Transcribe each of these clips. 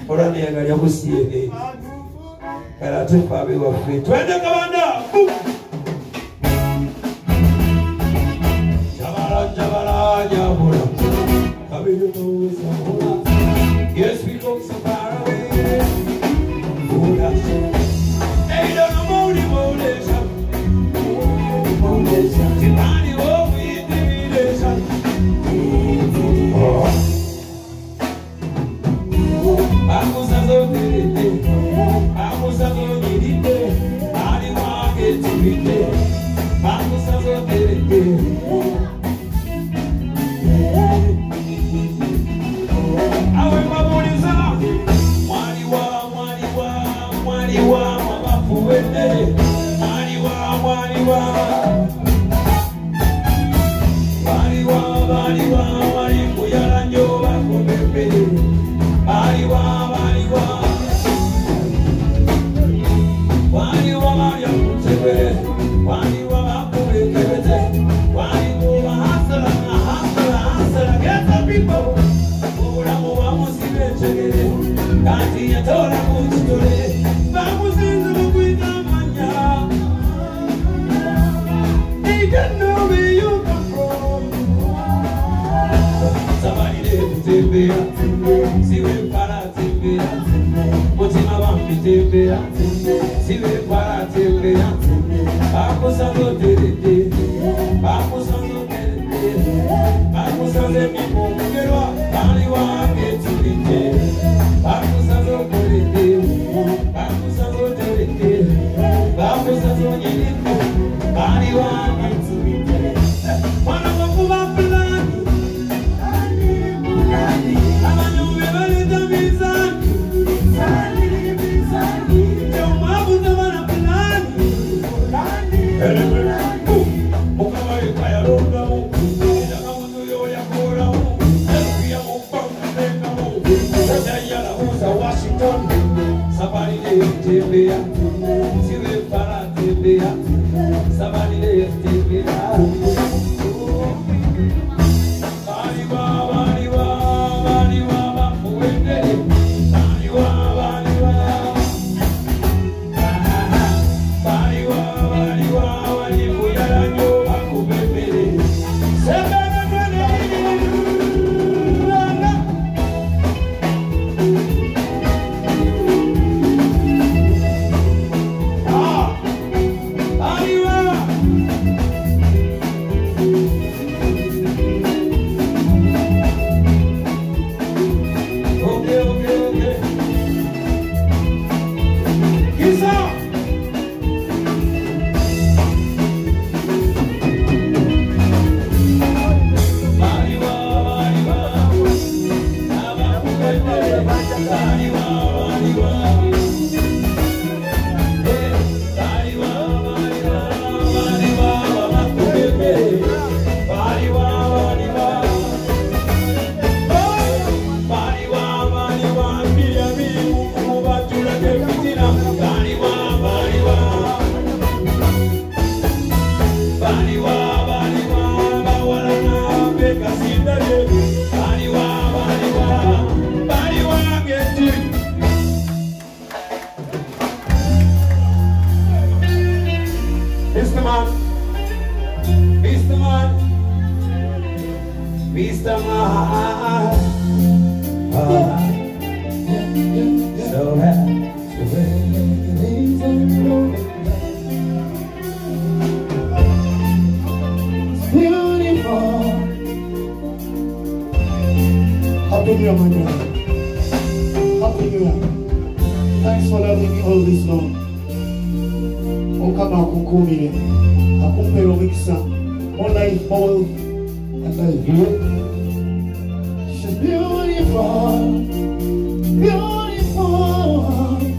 Orani ya gari ya kusiye. Karate fabe wa free. Twende kabanda. Jabara, jabura. Kabe you know it's a hula. Yes, we go so far away. Hula. Hey, don't know the motivation. Timani, oh, we intimidation. Oh. Vamos a dormir, vamos a dormir, animal que te viste, vamos a dormir. Awe mabuniza, mwaniwa, mabafuende, mwaniwa, walimuyala nyoba kumembe. Waliwa Maria Mutebe, Waliwa Mapubekete, Waliwa Hasala, get the people. Uramuwa Musibechege, Kati Yatora Mutule, Bamuzindu Guidamanya. They don't know where you come from. Somebody did Tibia, Siwe para Tibia, Motima Bambi Tibia, Siwe para Tibia, Vamos a dormir, vamos a dormir, vamos a dormir, pero Waliwa que te viste, vamos a dormir, vamos a dormir, vamos a dormir, Waliwa que te viste, para no Thanks for loving me all this long. Okama kukumire, akumpero wiksa, more life, more and life. She's beautiful, beautiful, beautiful.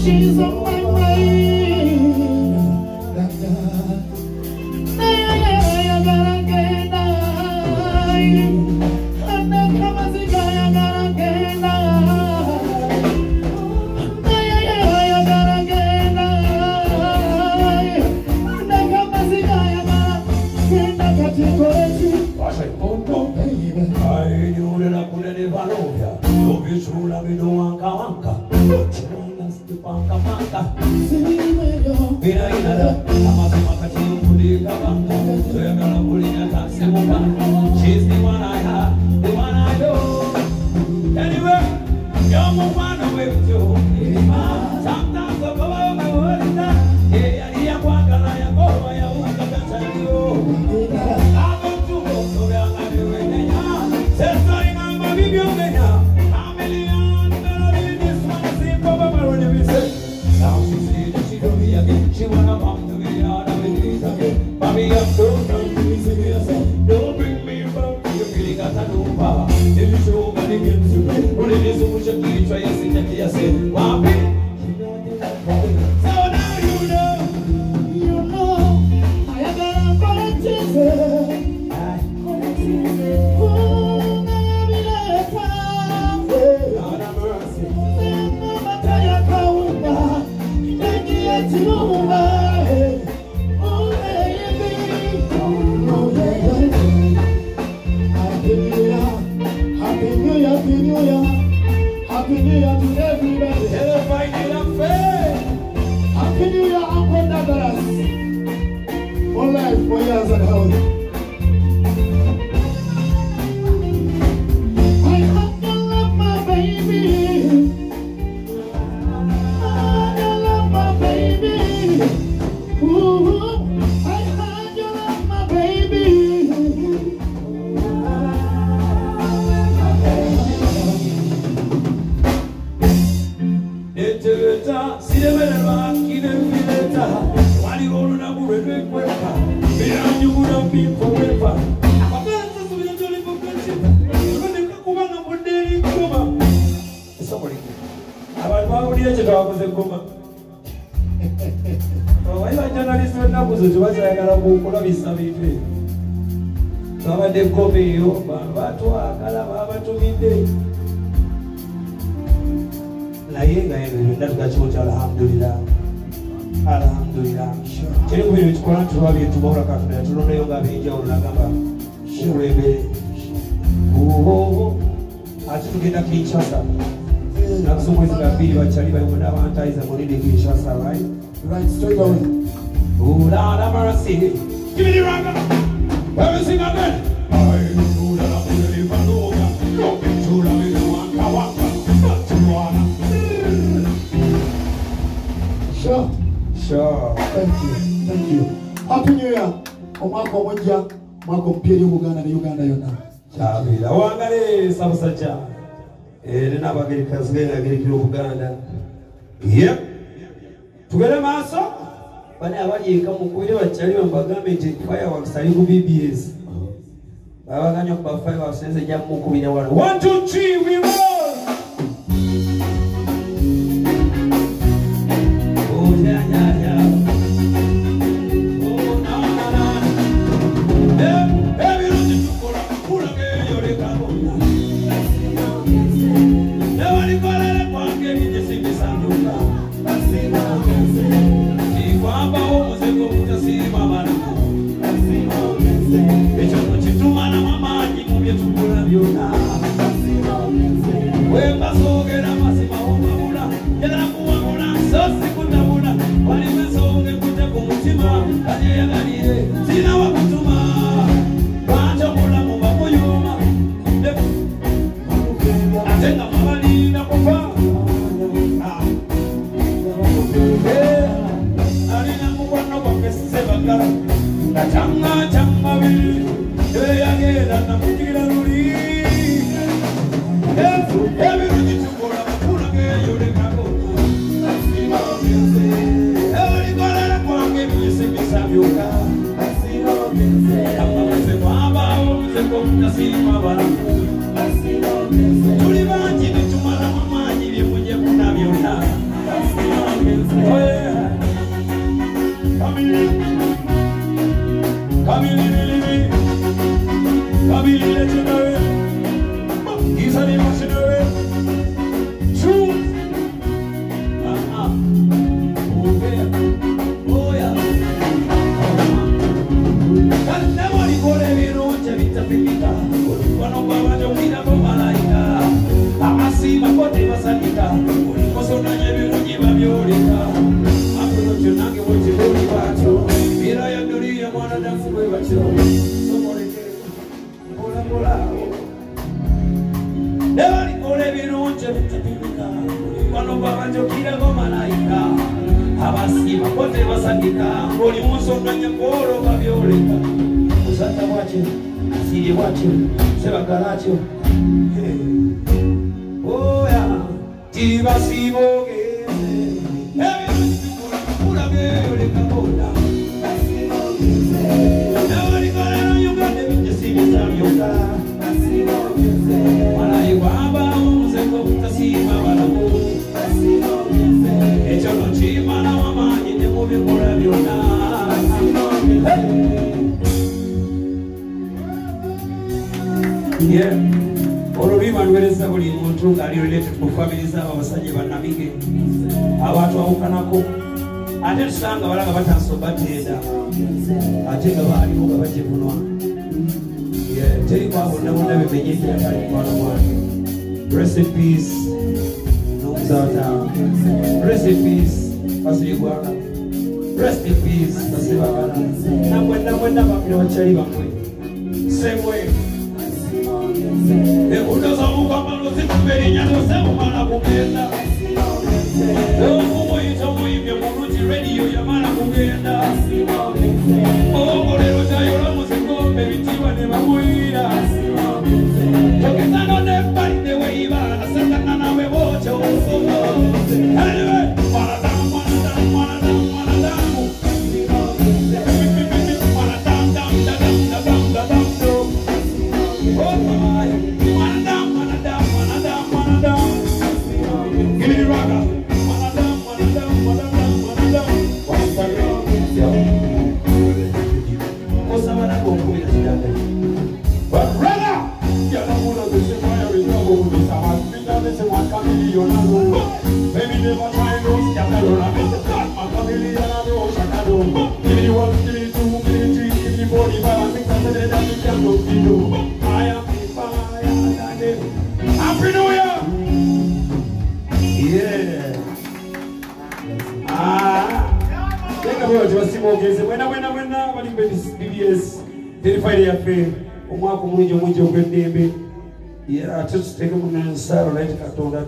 She's on my mind. chula me no wanka wanka. Chula stipanga manka. Ina ina da. Amazima kati ukudi kabanga. Soya gala kulinya taksi muka. She's the one I have, the one I know. Anyway, you're my one away with you. Sometimes I go over my word. Yeah, yeah, wakala ya go ya wakala you. I go to go so we are not doing it. Say sorry, mama, we do it now. A million dollars in this one, see, Papa, my when we say. Now she say that she don't be again. She wanna come to me, all of it is again. Mommy, I'm so proud to be singing. Don't bring me back to your feeling at a new bar. If you show me the games you play, but it is so much to try and sit and you say, Mommy. So now you know, I am gonna fight Jesus. Happy New Year to everybody. Hello, fighting up faith. Happy New Year, Uncle Douglas. For life, for years and health. I have to love my baby. I love my baby. Ooh, I had to love my baby. Si de verdad quiere fileta, wali oro na burebe kweka, biranyu burabi forever. Ababenza subira joli bokanchita, rode kakubanga modeli kuma. Somebody. Abantu bawuliye kye twakoze kuma. Wali ba journalist na kuzo tubasayagala kukulabisa bintu. Babadde komeyo, batwagala babatumidde. Nayenga yenda tukachota alhamdulillah. Alhamdulillah. Kiri kubiri tukora tubabi tubora kafuna tulonda yonga binja olagamba. Shurebe. Ati tugenda Kinshasa. Nakusumwezi kabiri bachali bayomona abantaiza mulinde Kinshasa, right? Right, straight away. Oh Lord have mercy. Give me the rock. Let me sing again. I know that I'm really Paloga. Go into the middle one kawaka. Sure. Thank you. Happy New Year. Omwaka omujja, mwaka mpya Uganda ne Uganda yonna. Kyabira. Wangale sabusacha. Nina bagirikazi ng'agirikira Uganda. Yep. Tugere maaso. Bane abali eka mukubire bachali bagambe nti fireworks ali ku BBS. Babaganya ku fireworks nze jja mukubire wano. 1 2 3 we roll. What Oh yeah, yeah. Olubiba nwereza buli muntu ali related ku families abasajja bannamige abantu awukanako ate tusanga balaga batansobatenda ate nga baliko nga bajje kunwa teri kwabonna bonna bemenyeje atali mwana wange. Rest in peace n'omuzawata. Rest in peace Basirigwaka. Rest in peace Basibagala. Namwenda bamwe bakyali bamwe same way. Ekudoza mukama zikuberi nyalo semu mala kugenda. Omuyita omuyimye mulungi radio yamala kugenda. Omulero tayola muzikombe bitiwa ne bamuyira. Tokesano nebali ne weiba nasangana nawe bocho. Anyway, omwaka omulungi omwingi ogw'eddembe ate tuteeke munansalo laiti katonda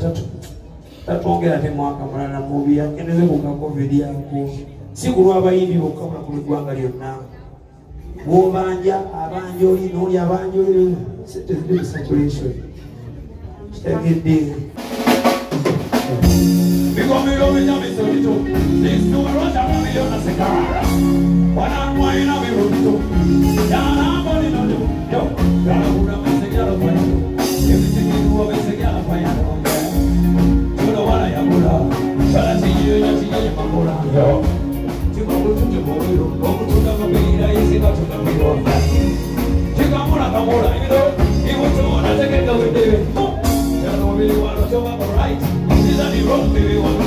tatwongera te mwaka mulala mubi agendeze ku ka covid yako si kulwa abayimbi bokka bula ku ggwanga lyonna bw'obanja abanja oli n'oli abanja oli saturation kitegedde bikomiro binyamisolito sisuwarota mamiliona sekara wanamwaina biruto yanambolinodo yo galabula mesegyalo fayalo ebitegeruwa besegyala fayalo tulo wala yabula balatiyeyakiye makola yo timakutute mubiro okutunda mabira yesikatukamiro tikamula kamola ibiro ibutuna tegeka wedebe yanomubiri wano tobaba right izani wrong baby one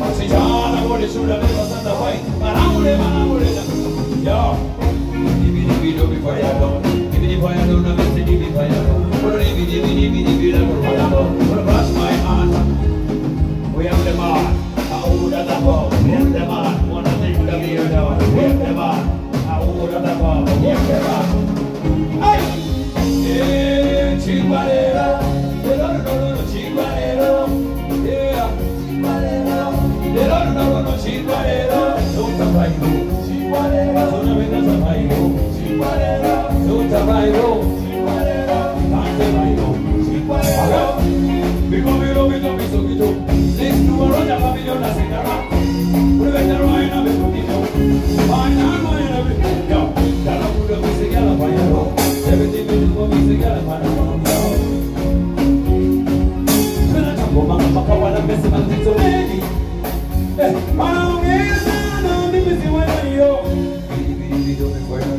masijana wole sura leva santa fight manamule yo dibi do be fire down na message dibi fire down dibi la corona for brush my heart we have the man out at the ball we have the man one of the good down we have the man out at the ball we have the man ay chingwarera no chingwarera yeah chingwarera no chingwarera don't fight chingwarera no venga fight chingwarera don't fight chingwarera can't fight chingwarera bikomiro bisogito listu roja familia sekara urevenda roina besogito vaina yo dala budo bisigala fayaro 70 minutes bisigala fayaro Makawana pesa mazito lady maongeza na mimi si wewe yo bibi do me fire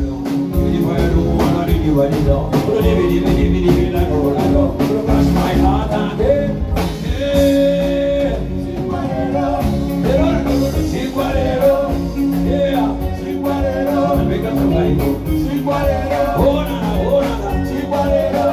do wana ni walido bibi la corona do crush my heart and chiguarero yeah chiguarero venga trabajo chiguarero ona chiguarero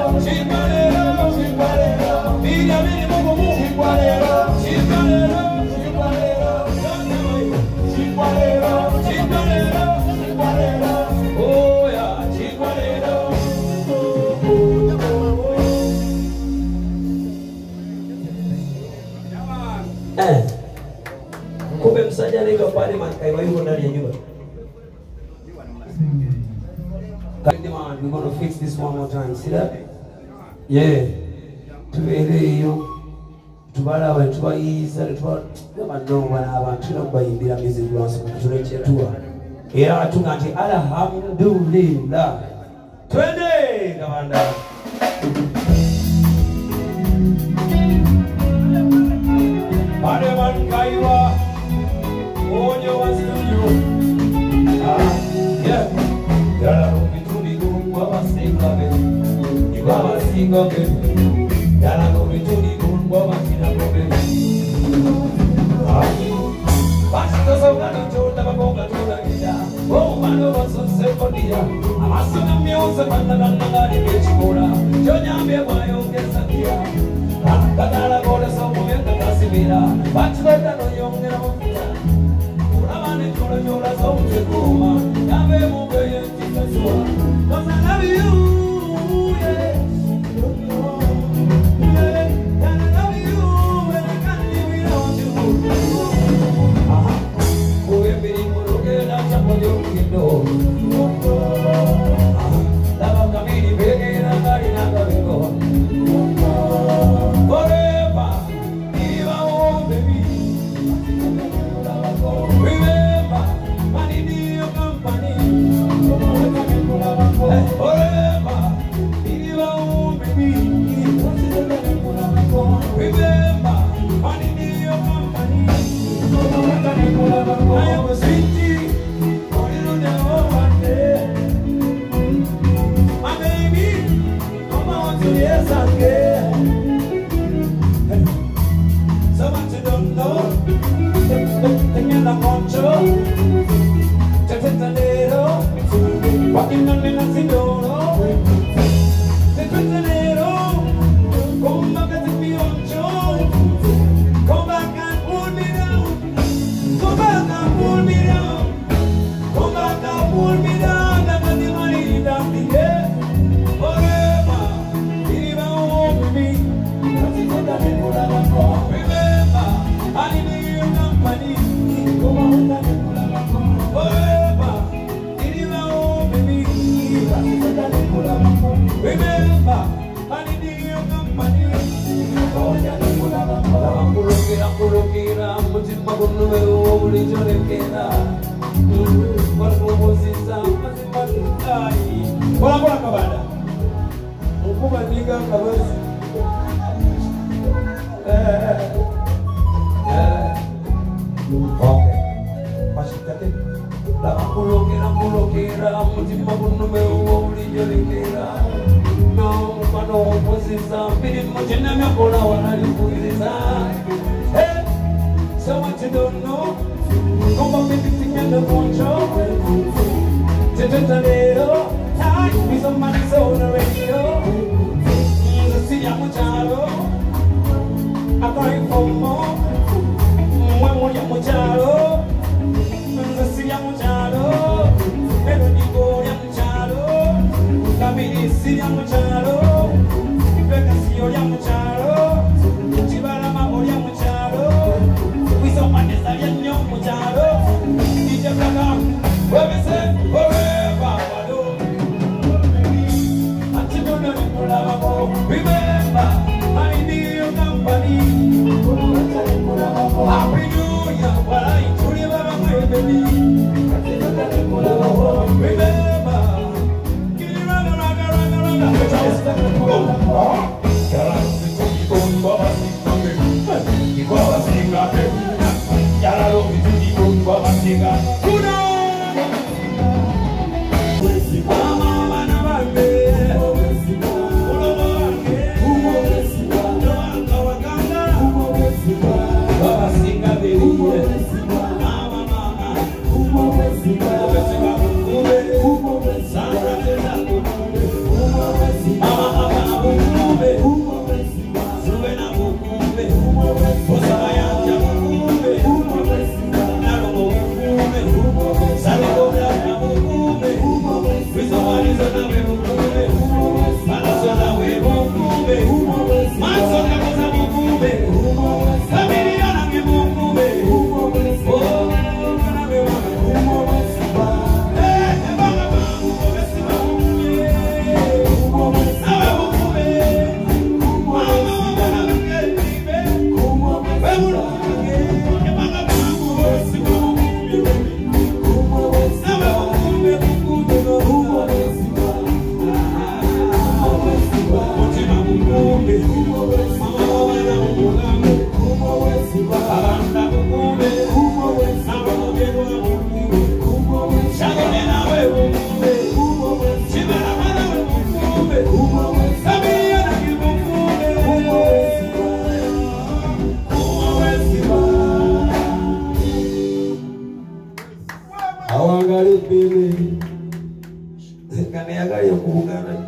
mira oh yeah on, we're going to fix this one more time. See that? Yeah. Tueleyo. Tubalaba tubayiza tubanonga abantu bayimbira music lwansi kutuletea tua. Era atunga alhamdulillah. Twende kamanda. Pademan kaiwa onyo wa studio. Yeah. Yala kubituni kwa basinga be. Iwa basinga be. Yala kubituni kwa basinga be. Basta saudade toda bagonga toda gida. Oh mano waso sekodia. Amasuna miuza banda ngari bechikora. Jonyambe bayo kesakia. Katara gola somo yenda kasibira. Bachweta no yongera mufita. Uramane chola chola somo kuma. Yabe mube yetikaswa. 'Cause I love you. Yeah.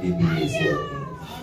Bibi